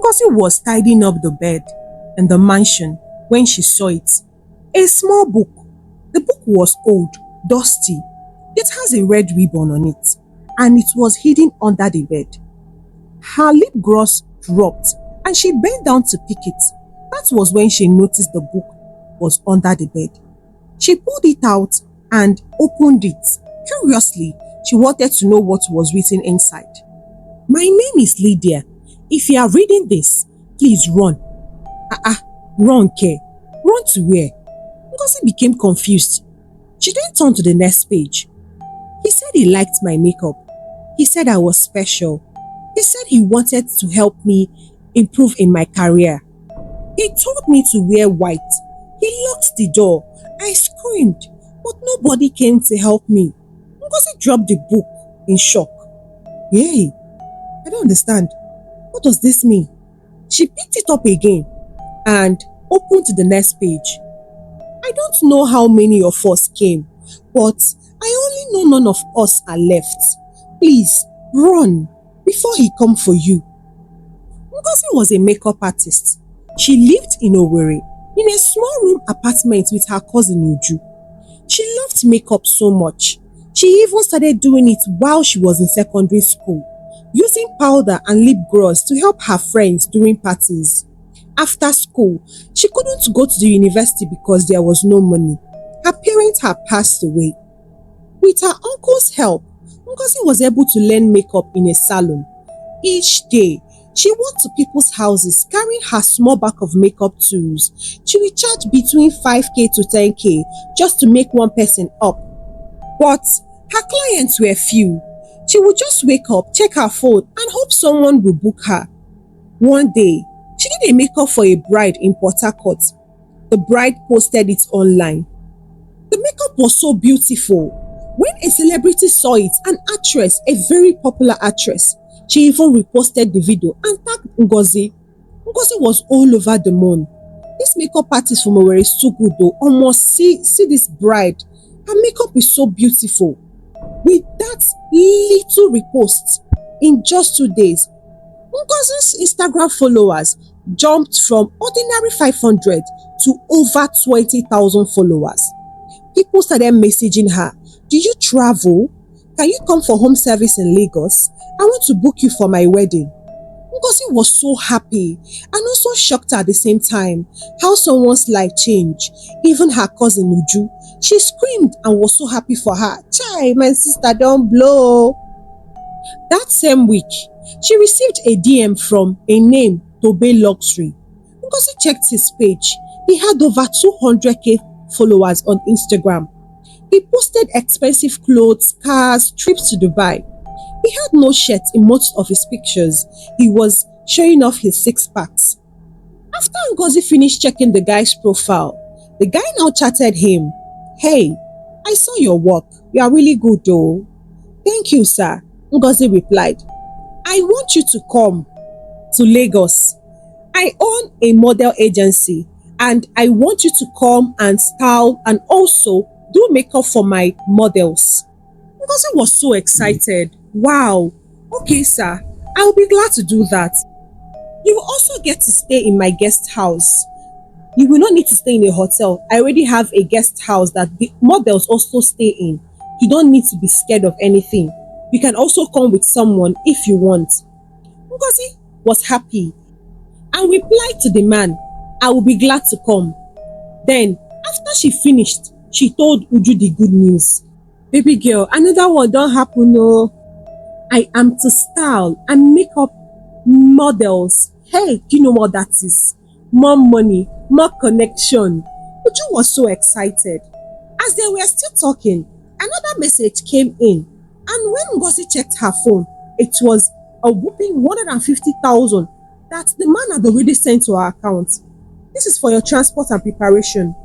Ngozi was tidying up the bed in the mansion when she saw it. A small book. The book was old, dusty. It has a red ribbon on it, and it was hidden under the bed. Her lip gloss dropped, and she bent down to pick it. That was when she noticed the book was under the bed. She pulled it out and opened it. Curiously, she wanted to know what was written inside. "My name is Lydia. If you are reading this, please run." Run, Ke. Run to where? Ngozi became confused. She then turned to the next page. "He said he liked my makeup. He said I was special. He said he wanted to help me improve in my career. He told me to wear white. He locked the door. I screamed, but nobody came to help me." Ngozi dropped the book in shock. "Hey, I don't understand. What does this mean?" She picked it up again and opened to the next page. "I don't know how many of us came, but I only know none of us are left. Please, run before he come for you." Ngozi was a makeup artist. She lived in Owerri, in a small room apartment with her cousin Uju. She loved makeup so much. She even started doing it while she was in secondary school, using powder and lip gloss to help her friends during parties. After school, she couldn't go to the university because there was no money. Her parents had passed away. With her uncle's help, Ngozi was able to learn makeup in a salon. Each day, she walked to people's houses carrying her small bag of makeup tools. She would charge between 5k to 10k just to make one person up. But her clients were few. She would just wake up, check her phone, and hope someone would book her. One day, she did a makeup for a bride in Port Harcourt. The bride posted it online. The makeup was so beautiful. When a celebrity saw it, an actress, a very popular actress, she even reposted the video and tagged Ngozi. Ngozi was all over the moon. "This makeup artist from Owerri is too good though. Almost see this bride. Her makeup is so beautiful." With that little repost, in just 2 days, Ngozi's Instagram followers jumped from ordinary 500 to over 20,000 followers. People started messaging her, "Do you travel? Can you come for home service in Lagos? I want to book you for my wedding." Ngozi was so happy and also shocked at the same time how someone's life changed. Even her cousin Uju, she screamed and was so happy for her. "Chai, my sister don't blow." That same week, she received a DM from a name Tobe Luxury. Ngozi checked his page. He had over 200k followers on Instagram. He posted expensive clothes, cars, trips to Dubai. He had no shirt in most of his pictures. He was showing off his six packs. After Ngozi finished checking the guy's profile, the guy now chatted him. "Hey, I saw your work. You are really good though." "Thank you, sir." Ngozi replied. "I want you to come to Lagos. I own a model agency and I want you to come and style and also do makeup for my models." Ngozi was so excited. "Wow, okay sir, I will be glad to do that. You will also get to stay in my guest house. You will not need to stay in a hotel. I already have a guest house that the models also stay in. You don't need to be scared of anything. You can also come with someone if you want." Ngozi was happy and replied to the man, "I will be glad to come." Then, after she finished, she told Uju the good news. "Baby girl, another one don't happen no. I am to style and make up models. Hey, do you know what that is? More money, more connection." Uju was so excited. As they were still talking, another message came in, and when Ngozi checked her phone, it was a whooping 150,000 that the man had already sent to her account. "This is for your transport and preparation."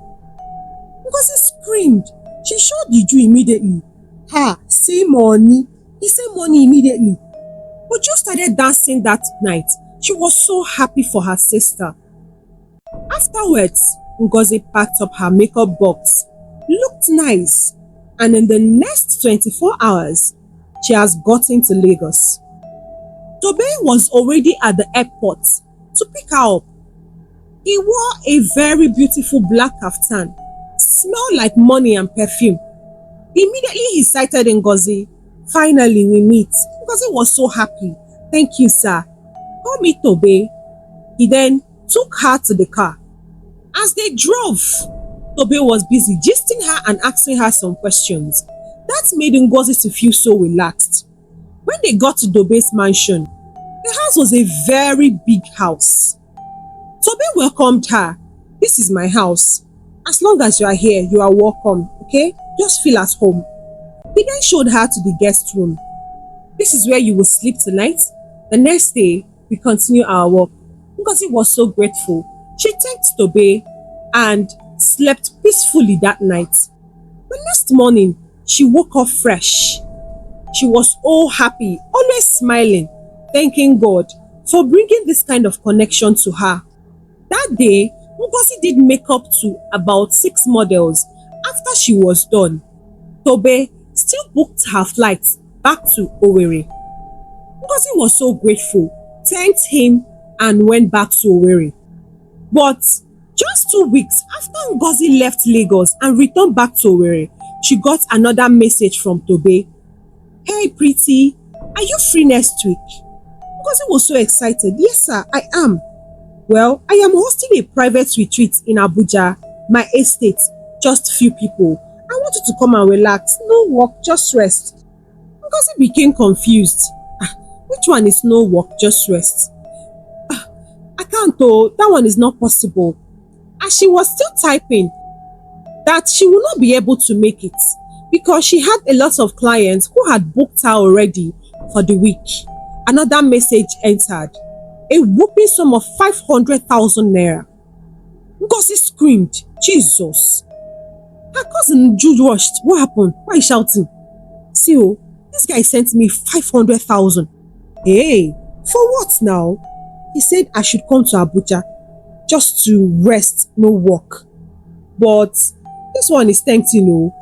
Ngozi screamed. She showed Uju immediately. "Say money." He said money immediately. Uju started dancing that night. She was so happy for her sister. Afterwards, Ngozi packed up her makeup box, looked nice, and in the next 24 hours, she has gotten to Lagos. Tobe was already at the airport to pick her up. He wore a very beautiful black kaftan, smelled like money and perfume. Immediately he sighted Ngozi. Finally we meet. Ngozi was so happy. Thank you, sir. Call me Tobe. He then took her to the car. As they drove, Tobe was busy gisting her and asking her some questions. That made Ngozi to feel so relaxed. When they got to Tobe's mansion, the house was a very big house. Tobe welcomed her. This is my house. As long as you are here, you are welcome, okay? Just feel at home. He then showed her to the guest room. This is where you will sleep tonight. The next day, we continue our work. Ngozi was so grateful. She thanked Tobe and slept peacefully that night. The next morning, she woke up fresh. She was all happy, always smiling, thanking God for bringing this kind of connection to her. That day, Ngozi did makeup to about 6 models. After she was done, Tobe still booked her flight back to Owerri. Ngozi was so grateful, thanked him and went back to Owerri. But just 2 weeks after Ngozi left Lagos and returned back to Owerri, she got another message from Tobe. Hey pretty, are you free next week? Ngozi was so excited. Yes sir, I am. Well, I am hosting a private retreat in Abuja, my estate, just few people. I want you to come and relax. No work, just rest. Ngozi became confused. Which one is no work, just rest? I can't though, that one is not possible. As she was still typing that she will not be able to make it because she had a lot of clients who had booked her already for the week. Another message entered. A whooping sum of 500,000 naira. Ngozi screamed, Jesus. Her cousin Jude rushed. What happened? Why are you shouting? See, oh, this guy sent me 500,000. Hey, for what now? He said I should come to Abuja just to rest, no work. But this one is tempting, oh,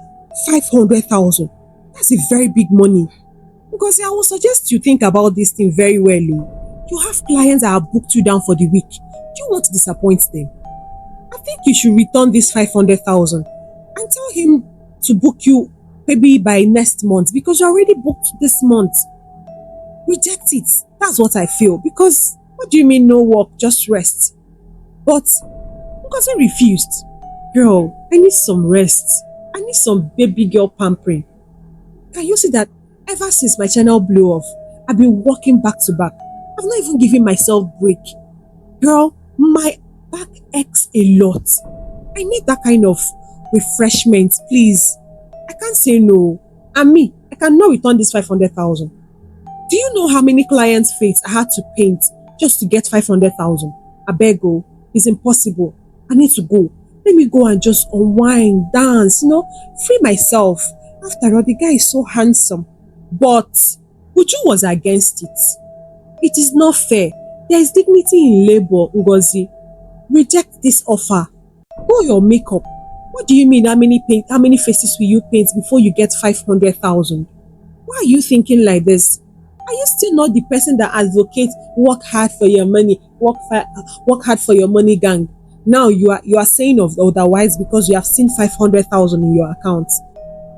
500,000. That's a very big money. Because I will suggest you think about this thing very well. You have clients that have booked you down for the week. Do you want to disappoint them? I think you should return this 500,000 and tell him to book you maybe by next month because you already booked this month. Reject it. That's what I feel. Because what do you mean no work, just rest? But because he refused. Girl, I need some rest. I need some baby girl pampering. Can you see that ever since my channel blew off, I've been working back to back. I've not even given myself break. Girl, my back aches a lot. I need that kind of refreshment, please. I can't say no. And me, I cannot return this 500,000. Do you know how many clients' faces I had to paint just to get 500,000? I beg you, it's impossible. I need to go. Let me go and just unwind, dance, free myself. After all, the guy is so handsome. But Uju was against it. It is not fair. There is dignity in labor, Ngozi. Reject this offer. Go your makeup. What do you mean how many faces will you paint before you get 500,000? Why are you thinking like this? Are you still not the person that advocates work hard for your money, work hard for your money gang? Now you are saying of otherwise because you have seen 500,000 in your account.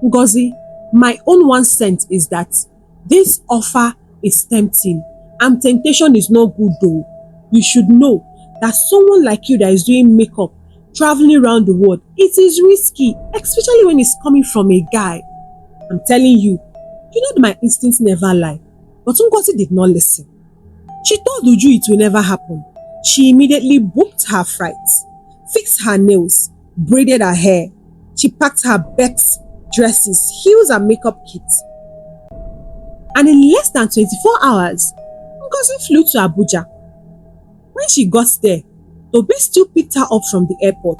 Ngozi, my own 1 cent is that this offer is tempting and temptation is not good though. You should know that someone like you that is doing makeup, traveling around the world, it is risky, especially when it's coming from a guy. I'm telling you, my instincts never lie. But Ngozi did not listen. She told Uju it will never happen. She immediately booked her flights, fixed her nails, braided her hair. She packed her bags, dresses, heels and makeup kits. And in less than 24 hours, Ngozi flew to Abuja. When she got there, Tobe still picked her up from the airport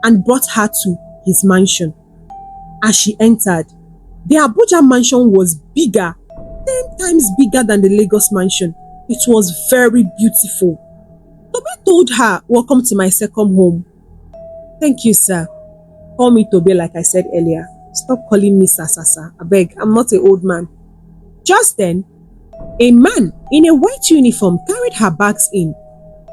and brought her to his mansion. As she entered, the Abuja mansion was bigger, 10 times bigger than the Lagos mansion. It was very beautiful. Tobe told her, "Welcome to my second home." "Thank you, sir. Call me Tobe like I said earlier. Stop calling me Sasasa. I beg, I'm not an old man." Just then, a man in a white uniform carried her bags in.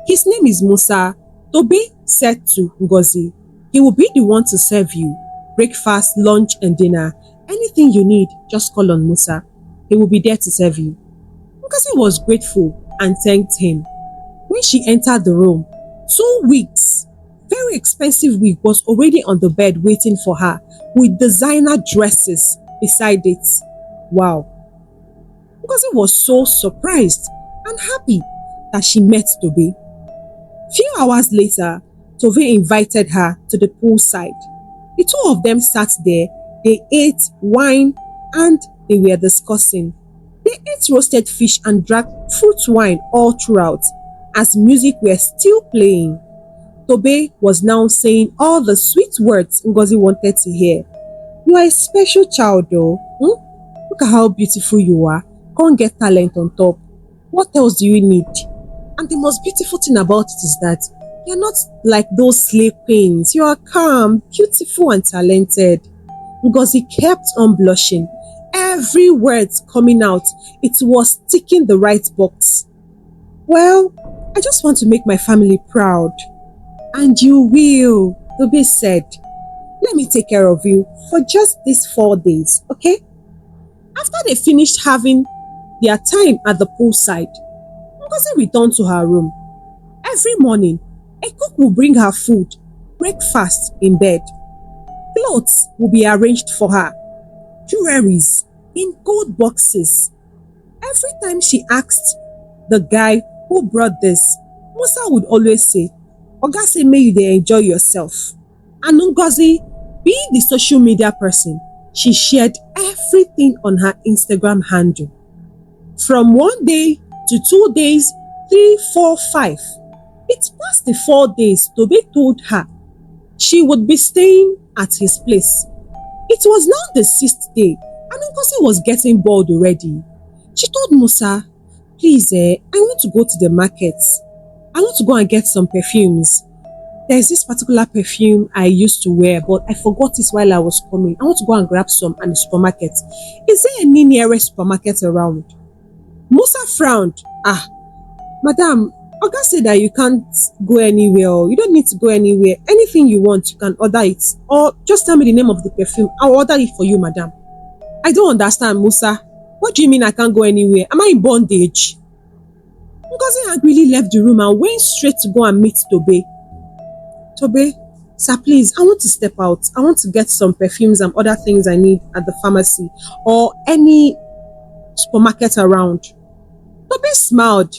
His name is Musa. Tobe said to Ngozi, he will be the one to serve you. Breakfast, lunch, and dinner. Anything you need, just call on Musa. He will be there to serve you. Ngozi was grateful and thanked him. When she entered the room, 2 wigs, very expensive wig, was already on the bed waiting for her with designer dresses beside it. Wow. Ngozi was so surprised and happy that she met Tobe. Few hours later, Tobe invited her to the poolside. The two of them sat there, they ate wine and they were discussing. They ate roasted fish and drank fruit wine all throughout as music were still playing. Tobe was now saying all the sweet words Ngozi wanted to hear. You are a special child though. Look at how beautiful you are. Can't get talent on top. What else do you need? And the most beautiful thing about it is that you're not like those slave queens. You are calm, beautiful and talented. Ngozi kept on blushing. Every word coming out, it was ticking the right box. Well, I just want to make my family proud. And you will, Tobe said. Let me take care of you for just these 4 days, okay? After they finished having their time at the poolside, Ngozi returned to her room. Every morning, a cook will bring her food, breakfast in bed. Clothes will be arranged for her, jewelries in gold boxes. Every time she asked the guy who brought this, Musa would always say, Oga say may you dey enjoy yourself. And Ngozi, being the social media person, she shared everything on her Instagram handle. From 1 day to 2 days, 3, 4, 5. It passed the 4 days Tobe told her she would be staying at his place. It was now the 6th day and Ngozi was getting bored already. She told Musa, please I want to go to the market. I want to go and get some perfumes. There's this particular perfume I used to wear, but I forgot it while I was coming. I want to go and grab some at the supermarket. Is there any nearest supermarket around? Musa frowned. Madam, Oga said that you can't go anywhere. You don't need to go anywhere. Anything you want, you can order it. Or just tell me the name of the perfume. I'll order it for you, madam. I don't understand, Musa. What do you mean I can't go anywhere? Am I in bondage? Ngozi angrily left the room and went straight to go and meet Tobe. Tobe, sir, please, I want to step out. I want to get some perfumes and other things I need at the pharmacy or any supermarket around. Tobe smiled.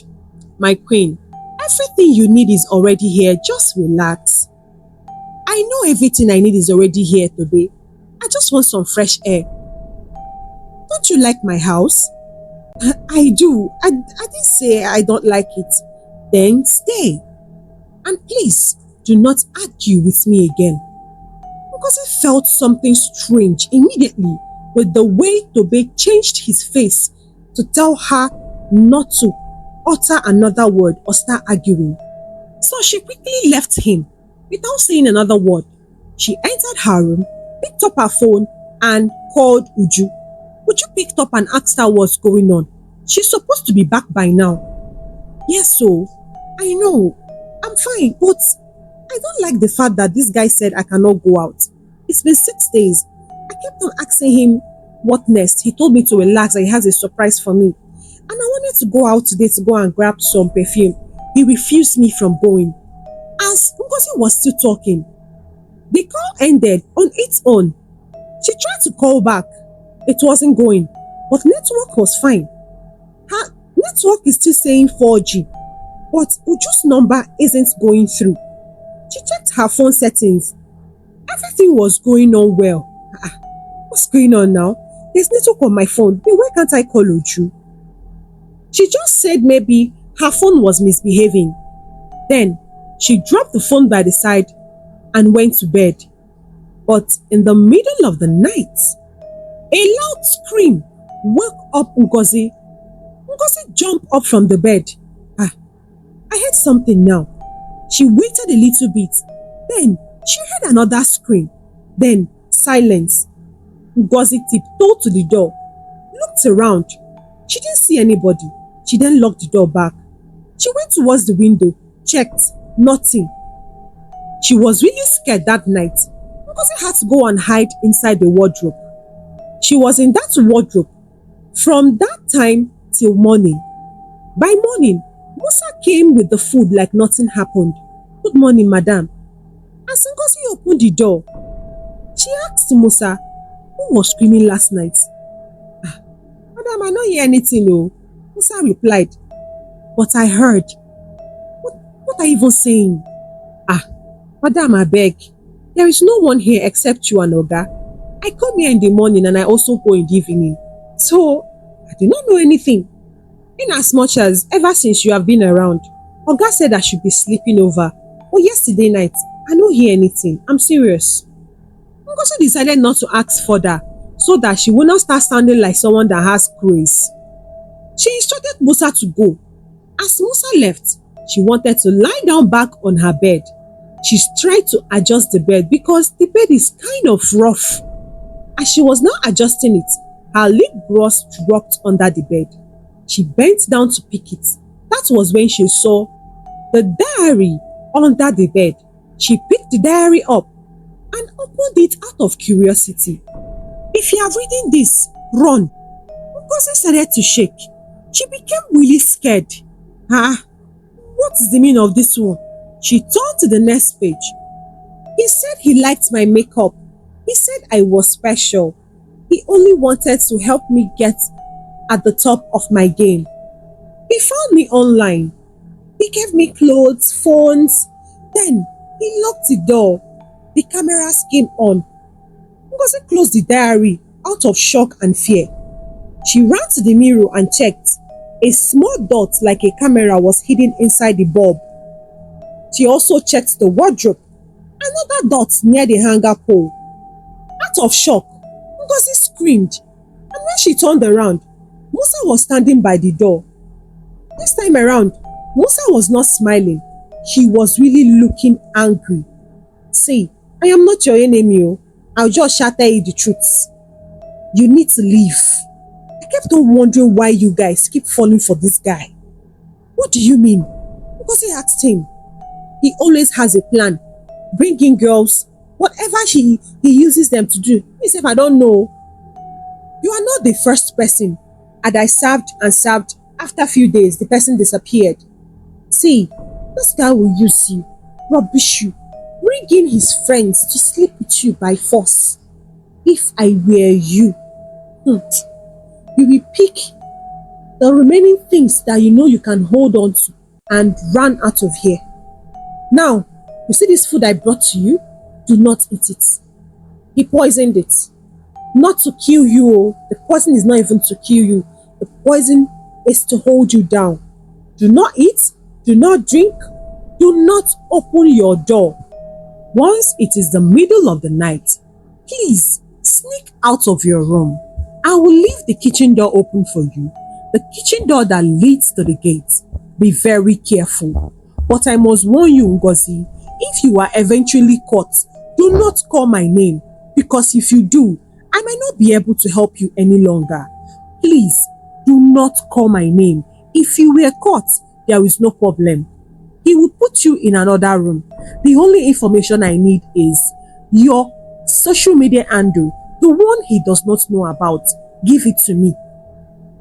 My queen, everything you need is already here. Just relax. I know everything I need is already here, Tobe. I just want some fresh air. Don't you like my house? I do. I didn't say I don't like it. Then stay. And please, do not argue with me again. Because I felt something strange immediately with the way Tobe changed his face to tell her not to utter another word or start arguing. So she quickly left him without saying another word. She entered her room, picked up her phone and called Uju. Uju picked up and asked her what's going on. She's supposed to be back by now. Yes, so I know. I'm fine, but I don't like the fact that this guy said I cannot go out. It's been 6 days. I kept on asking him what next. He told me to relax and he has a surprise for me. And I wanted to go out today to go and grab some perfume. He refused me from going. As Ngozi was still talking, the call ended on its own. She tried to call back. It wasn't going, but network was fine. Her network is still saying 4G, but Uju's number isn't going through. She checked her phone settings. Everything was going on well. What's going on now? There's network on my phone. Then why can't I call Uju? She just said maybe her phone was misbehaving. Then she dropped the phone by the side and went to bed. But in the middle of the night, a loud scream woke up Ngozi. Ngozi jumped up from the bed. I heard something now. She waited a little bit. Then she heard another scream. Then silence. Ngozi tiptoed to the door, looked around. She didn't see anybody. She then locked the door back. She went towards the window checked, nothing. She was really scared that night. Ngozi had to go and hide inside the wardrobe. She was in that wardrobe from that time till morning. By morning, Musa came with the food like nothing happened. Good morning, madam. As Ngozi opened the door, she asked Musa, who was screaming last night? Madam, I don't hear anything, no. Musa replied, but I heard. What are you even saying? Madam, I beg. There is no one here except you and Oga. I come here in the morning and I also go in the evening. So, I do not know anything. In as much as ever since you have been around, Oga said I should be sleeping over. But yesterday night, I don't hear anything. I'm serious. Ngozi decided not to ask further so that she will not start sounding like someone that has craze. She instructed Musa to go. As Musa left, she wanted to lie down back on her bed. She tried to adjust the bed because the bed is kind of rough. As she was now adjusting it, her lip gloss dropped under the bed. She bent down to pick it. That was when she saw the diary under the bed. She picked the diary up and opened it out of curiosity. If you are reading this, run. Ngozi started to shake. She became really scared. What is the meaning of this one? She turned to the next page. He said he liked my makeup. He said I was special. He only wanted to help me get at the top of my game. He found me online. He gave me clothes, phones. Then he locked the door. The cameras came on. Ngozi closed the diary out of shock and fear. She ran to the mirror and checked. A small dot like a camera was hidden inside the bulb. She also checked the wardrobe. Another dot near the hanger pole. Out of shock, Ngozi screamed. And when she turned around, Musa was standing by the door. This time around, Musa was not smiling. He was really looking angry. See, I am not your enemy. I'll just shatter you the truth. You need to leave. I kept on wondering why you guys keep falling for this guy. What do you mean? Ngozi asked him. He always has a plan. Bring in girls, whatever he uses them to do. He said, I don't know. You are not the first person. And I served and served. After a few days, the person disappeared. See, this guy will use you, rubbish you, bring in his friends to sleep with you by force. If I were you, you will pick the remaining things that you know you can hold on to and run out of here. Now, you see this food I brought to you? Do not eat it. He poisoned it. Not to kill you. The poison is not even to kill you. The poison is to hold you down. Do not eat. Do not drink. Do not open your door. Once it is the middle of the night, please sneak out of your room. I will leave the kitchen door open for you. The kitchen door that leads to the gate. Be very careful. But I must warn you, Ngozi, if you are eventually caught, do not call my name, because if you do, I might not be able to help you any longer. Please, do not call my name. If you were caught, there is no problem. He will put you in another room. The only information I need is your social media handle, the one he does not know about. Give it to me.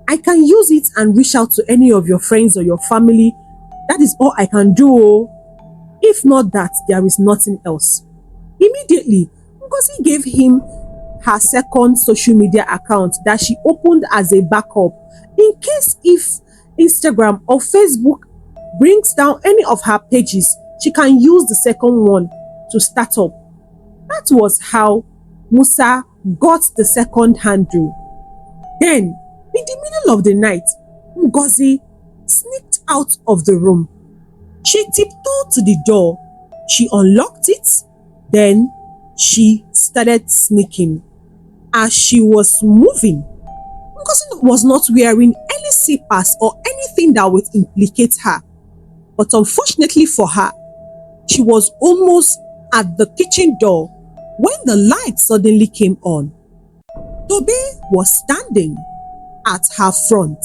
I can use it and reach out to any of your friends or your family. That is all I can do. If not that, there is nothing else. Immediately, Ngozi gave him her second social media account that she opened as a backup in case if Instagram or Facebook brings down any of her pages, she can use the second one to start up. That was how Musa got the second handle. Then, in the middle of the night, Ngozi sneaked out of the room. She tiptoed to the door. She unlocked it. Then, she started sneaking. As she was moving, Ngozi was not wearing any slippers or anything that would implicate her. But unfortunately for her, she was almost at the kitchen door when the light suddenly came on. Tobe was standing at her front,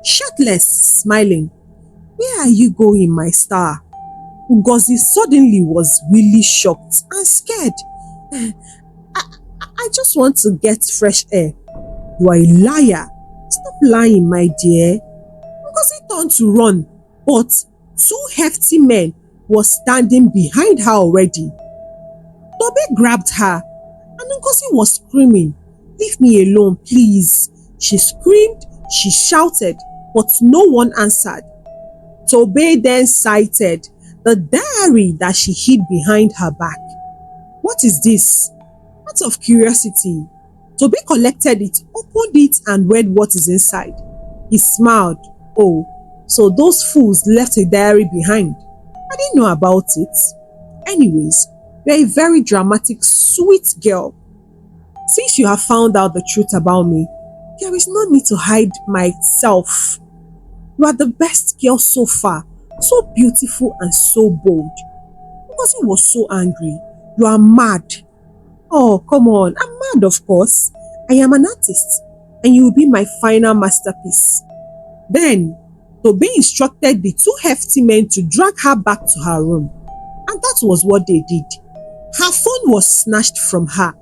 shirtless, smiling. Where are you going, my star? Ngozi suddenly was really shocked and scared. I just want to get fresh air. You are a liar. Stop lying, my dear. Ngozi turned to run, but two hefty men were standing behind her already. Tobe grabbed her, and Ngozi was screaming, "Leave me alone, please." She screamed, she shouted, but no one answered. Tobe then cited the diary that she hid behind her back. "What is this?" Out of curiosity, Tobe collected it, opened it, and read what is inside. He smiled. "Oh, so those fools left a diary behind. I didn't know about it. Anyways, you're a very dramatic, sweet girl. Since you have found out the truth about me, there is no need to hide myself. You are the best girl so far, so beautiful and so bold." Because he was so angry. "You are mad." "Oh, come on, I'm mad, of course. I am an artist, and you will be my final masterpiece." Then, Tobe instructed the two hefty men to drag her back to her room, and that was what they did. Her phone was snatched from her.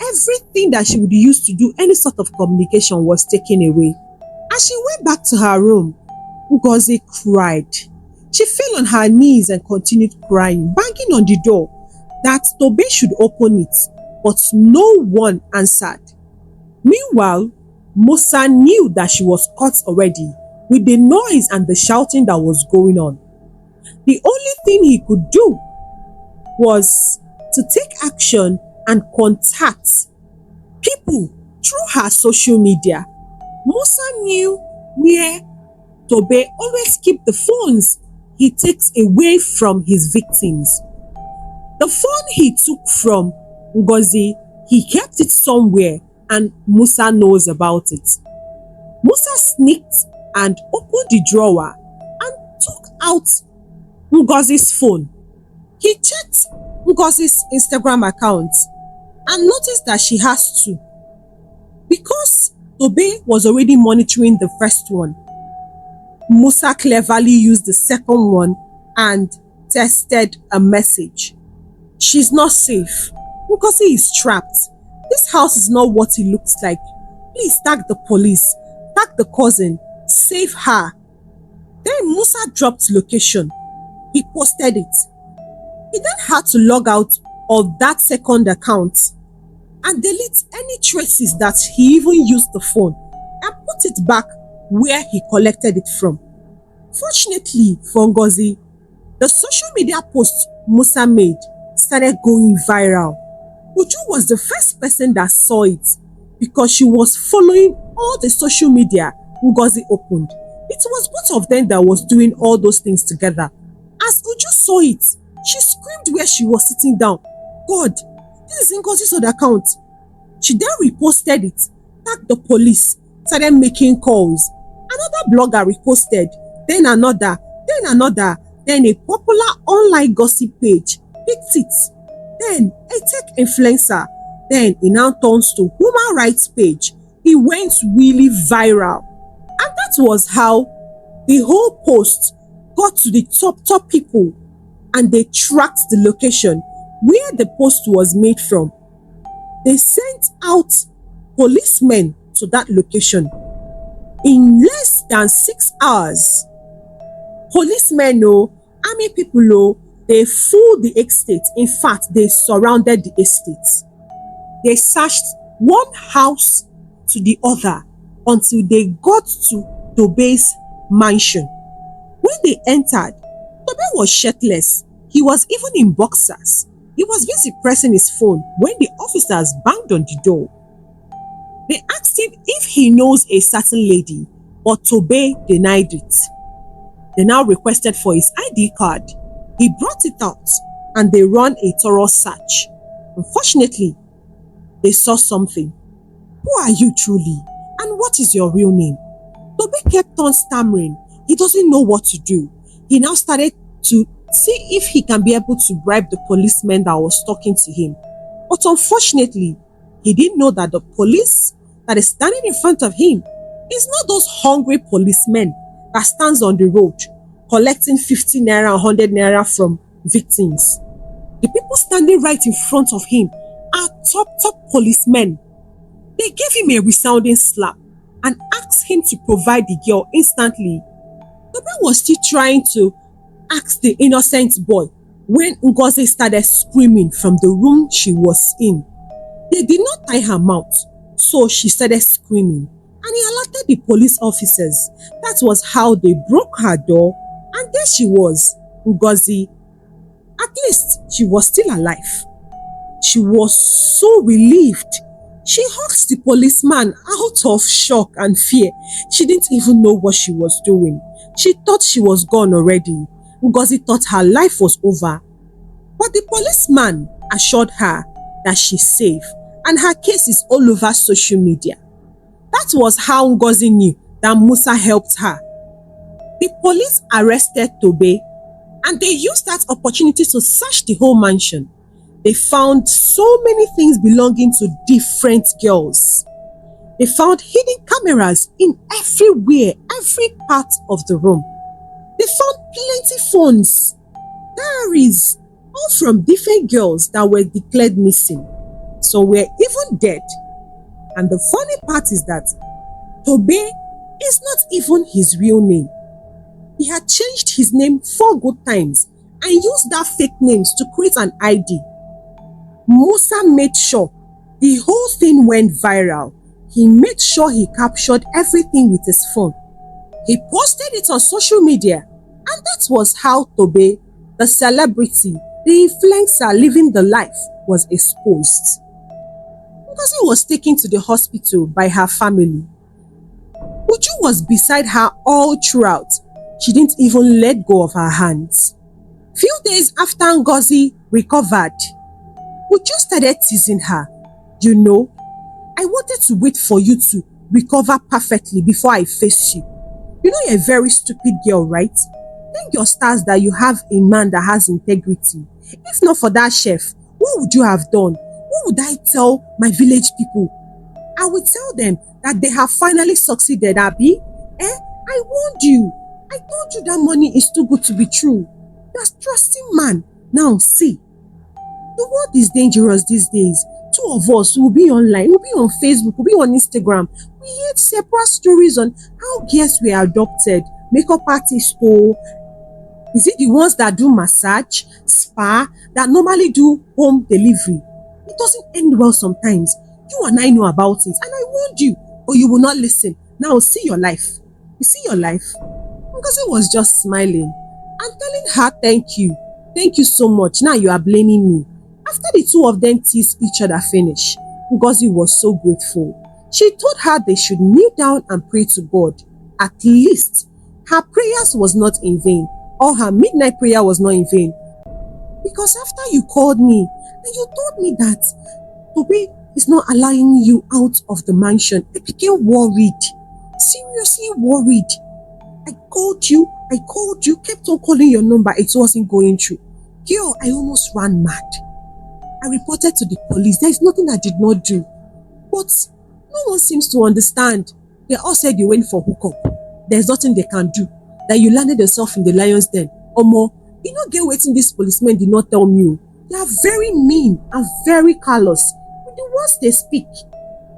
Everything that she would use to do any sort of communication was taken away. As she went back to her room, Ngozi cried. She fell on her knees and continued crying, banging on the door that Tobe should open it, but no one answered. Meanwhile, Musa knew that she was caught already with the noise and the shouting that was going on. The only thing he could do was to take action and contact people through her social media. Musa knew where Tobe always keeps the phones he takes away from his victims. The phone he took from Ngozi, he kept it somewhere and Musa knows about it. Musa sneaked and opened the drawer and took out Ngozi's phone. He checked Ngozi's Instagram account and noticed that she has two. Because Tobe was already monitoring the first one, Musa cleverly used the second one and tested a message. "She's not safe. Ngozi is trapped. This house is not what it looks like. Please tag the police. Tag the cousin. Save her." Then Musa dropped location. He posted it. He then had to log out of that second account and delete any traces that he even used the phone and put it back where he collected it from. Fortunately for Ngozi, the social media post Musa made started going viral. Uju was the first person that saw it because she was following all the social media Ngozi opened. It was both of them that was doing all those things together. As Uju saw it, she screamed where she was sitting down. "God, this is Ngozi's old account." She then reposted it, tagged the police, started making calls. Another blogger reposted, then another, then a popular online gossip page picked it. Then a tech influencer, then it now turns to human rights page. It went really viral. And that was how the whole post got to the top people, and they tracked the location where the post was made from. They sent out policemen to that location. In less than 6 hours, policemen, army people, they fooled the estate. In fact, they surrounded the estate. They searched one house to the other until they got to Tobe's mansion. When they entered, Tobe was shirtless. He was even in boxers. He was busy pressing his phone when the officers banged on the door. They asked him if he knows a certain lady, but Tobe denied it. They now requested for his ID card. He brought it out and they ran a thorough search. Unfortunately, they saw something. "Who are you truly? And what is your real name?" Tobe kept on stammering. He doesn't know what to do. He now started to see if he can be able to bribe the policeman that was talking to him. But unfortunately, he didn't know that the police that is standing in front of him is not those hungry policemen that stands on the road collecting 50 naira, 100 naira from victims. The people standing right in front of him are top policemen. They gave him a resounding slap and asked him to provide the girl instantly. Tobe was still trying to ask the innocent boy when Ngozi started screaming from the room she was in. They did not tie her mouth, so she started screaming, and he alerted the police officers. That was how they broke her door, and there she was, Ngozi. At least she was still alive. She was so relieved. She hugged the policeman out of shock and fear. She didn't even know what she was doing. She thought she was gone already. Ngozi thought her life was over. But the policeman assured her that she's safe and her case is all over social media. That was how Ngozi knew that Musa helped her. The police arrested Tobe and they used that opportunity to search the whole mansion. They found so many things belonging to different girls. They found hidden cameras in everywhere, every part of the room. They found plenty phones, diaries, all from different girls that were declared missing. Some were even dead. And the funny part is that Tobe is not even his real name. He had changed his name 4 good times and used that fake names to create an ID. Musa made sure the whole thing went viral. He made sure he captured everything with his phone. He posted it on social media, and that was how Tobe, the celebrity, the influencer living the life, was exposed. Ngozi was taken to the hospital by her family. Uju was beside her all throughout. She didn't even let go of her hands. Few days after Ngozi recovered, Uju started teasing her. You know, I wanted to wait for you to recover perfectly before I face you. You know you're a very stupid girl, right? Thank your stars that you have a man that has integrity. If not for that chef, what would you have done? What would I tell my village people? I would tell them that they have finally succeeded, Abi. I warned you. I told you that money is too good to be true. You're a trusting man. Now see, the world is dangerous these days. 2 of us will be online, we'll be on Facebook, we'll be on Instagram. We hear separate stories on how girls were adopted, makeup artists, is it the ones that do massage, spa, that normally do home delivery? It doesn't end well sometimes. You and I know about it, and I warned you, but you will not listen. Now see your life. You see your life? Ngozi was just smiling and telling her thank you. Thank you so much. Now you are blaming me. After the 2 of them teased each other finish, Ngozi was so grateful. She told her they should kneel down and pray to God. At least her prayers was not in vain, or her midnight prayer was not in vain. Because after you called me and you told me that Tobe is not allowing you out of the mansion, I became worried. Seriously worried. I called you, kept on calling your number, it wasn't going through. Girl, I almost ran mad. I reported to the police. There is nothing I did not do. But no one seems to understand. They all said you went for hookup. There's nothing they can do. That you landed yourself in the lion's den. Omo, you know get waiting these policemen did not tell me. They are very mean and very callous. With the words they speak.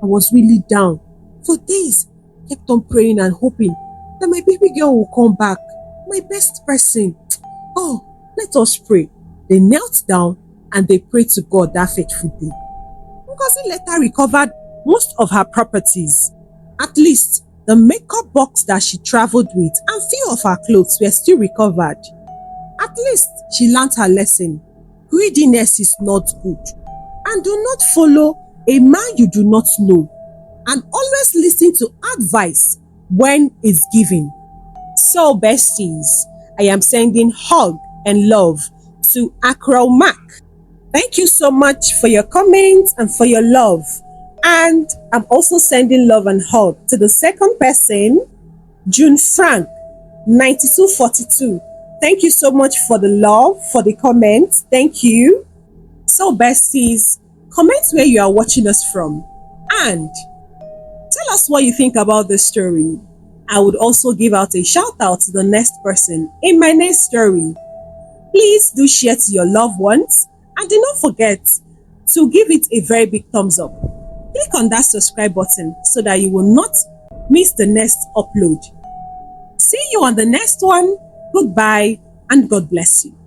I was really down. For days, kept on praying and hoping that my baby girl will come back. My best person. Oh, let us pray. They knelt down and they prayed to God that fateful day. Ngozi later recovered most of her properties. At least the makeup box that she traveled with and few of her clothes were still recovered. At least she learned her lesson. Greediness is not good. And do not follow a man you do not know. And always listen to advice when it's given. So besties, I am sending hug and love to Accra Mac. Thank you so much for your comments and for your love. And I'm also sending love and hug to the second person, June Frank, 9242. Thank you so much for the love, for the comments. Thank you. So besties, comment where you are watching us from. And tell us what you think about this story. I would also give out a shout out to the next person in my next story. Please do share to your loved ones and do not forget to give it a very big thumbs up. Click on that subscribe button so that you will not miss the next upload. See you on the next one. Goodbye and God bless you.